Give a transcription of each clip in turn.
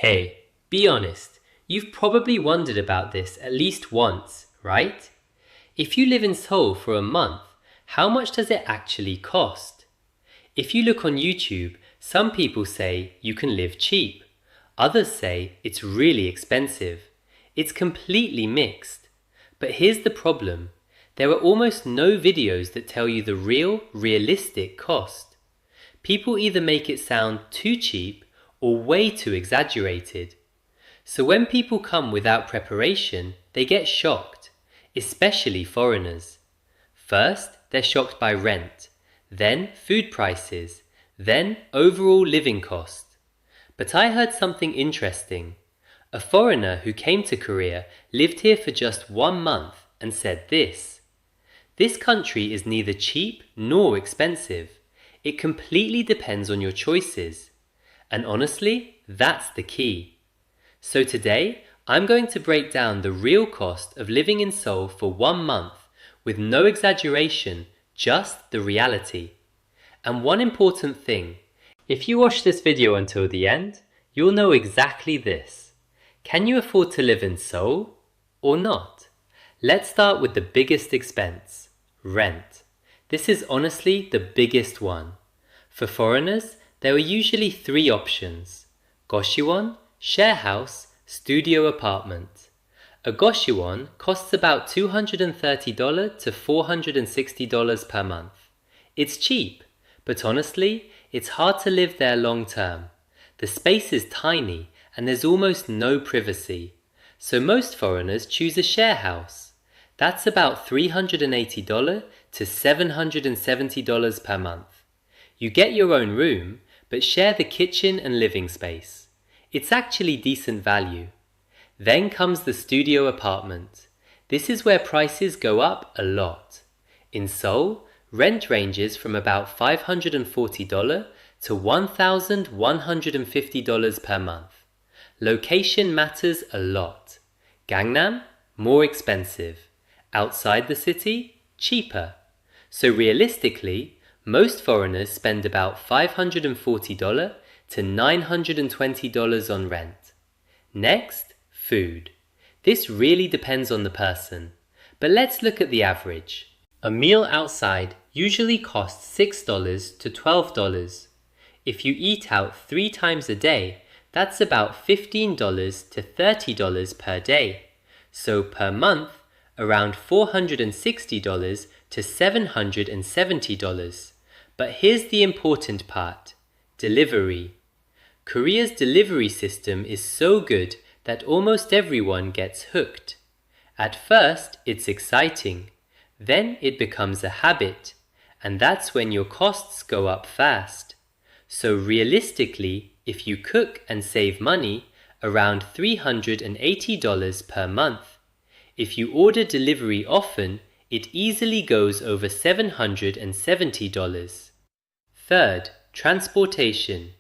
Hey, be honest. You've probably wondered about this at least once, right? If you live in Seoul for a month, how much does it actually cost? If you look on YouTube, some people say you can live cheap. Others say it's really expensive. It's completely mixed. But here's the problem. There are almost no videos that tell you the real, realistic cost. People either make it sound too cheap or way too exaggerated. So when people come without preparation, they get shocked, especially foreigners. First, they're shocked by rent, then food prices, then overall living cost. But I heard something interesting. A foreigner who came to Korea lived here for just 1 month and said this: "This country is neither cheap nor expensive. It completely depends on your choices." And honestly, that's the key. So today, I'm going to break down the real cost of living in Seoul for 1 month with no exaggeration, just the reality. And one important thing, if you watch this video until the end, you'll know exactly this. Can you afford to live in Seoul or not? Let's start with the biggest expense, rent. This is honestly the biggest one. For foreigners, there are usually 3 options: goshwon, share house, studio apartment. A goshwon costs about $230 to $460 per month. It's cheap, but honestly, it's hard to live there long term. The space is tiny and there's almost no privacy. So most foreigners choose a share house. That's about $380 to $770 per month. You get your own room, but share the kitchen and living space. It's actually decent value. Then comes the studio apartment. This is where prices go up a lot. In Seoul, rent ranges from about $540 to $1,150 per month. Location matters a lot. Gangnam, more expensive. Outside the city, cheaper. So realistically, most foreigners spend about $540 to $920 on rent. Next, food. This really depends on the person, but let's look at the average. A meal outside usually costs $6 to $12. If you eat out 3 times a day, that's about $15 to $30 per day. So per month, around $460 to $770. But here's the important part: delivery. Korea's delivery system is so good that almost everyone gets hooked. At first, it's exciting. Then it becomes a habit, and that's when your costs go up fast. So realistically, if you cook and save money, around $380 per month. If you order delivery often, it easily goes over $770. Third, transportation.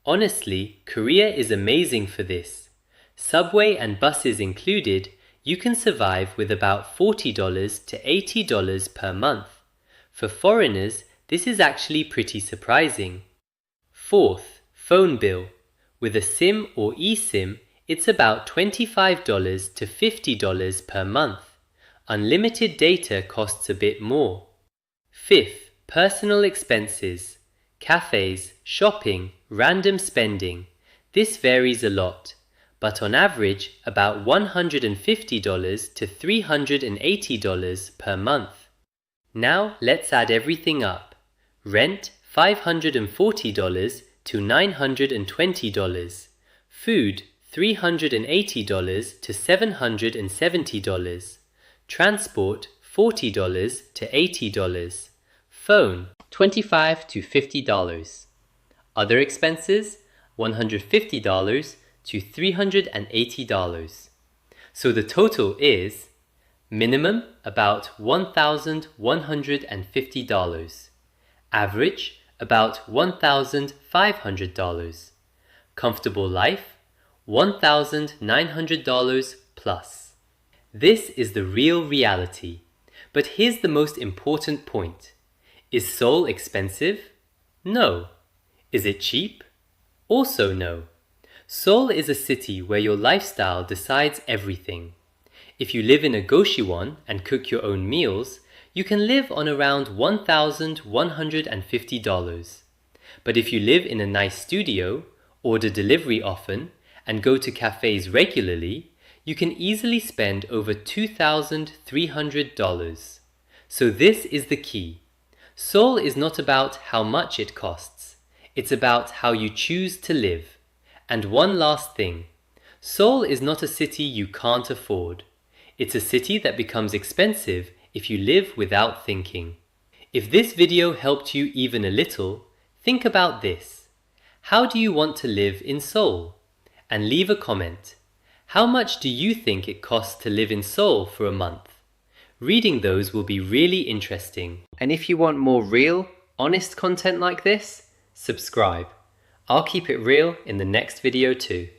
Honestly, Korea is amazing for this. Subway and buses included, you can survive with about $40 to $80 per month. For foreigners, this is actually pretty surprising. Fourth, phone bill. With a SIM or eSIM, it's about $25 to $50 per month. Unlimited data costs a bit more. Fifth, personal expenses. Cafes, shopping, random spending. This varies a lot, but on average about $150 to $380 per month. Now let's add everything up. Rent $540 to $920. Food $380 to $770. Transport $40 to $80. Phone $25 to $50. Other expenses $150 to $380. So the total is minimum about $1,150. Average about $1,500. Comfortable life $1,900 plus. This is the real reality. But here's the most important point. Is Seoul expensive? No. Is it cheap? Also no. Seoul is a city where your lifestyle decides everything. If you live in a Goshiwon and cook your own meals, you can live on around $1,150. But if you live in a nice studio, order delivery often, and go to cafes regularly, you can easily spend over $2,300. So this is the key. Seoul is not about how much it costs. It's about how you choose to live. And one last thing. Seoul is not a city you can't afford. It's a city that becomes expensive if you live without thinking. If this video helped you even a little, think about this. How do you want to live in Seoul? And leave a comment. How much do you think it costs to live in Seoul for a month? Reading those will be really interesting. And if you want more real, honest content like this, subscribe. I'll keep it real in the next video too.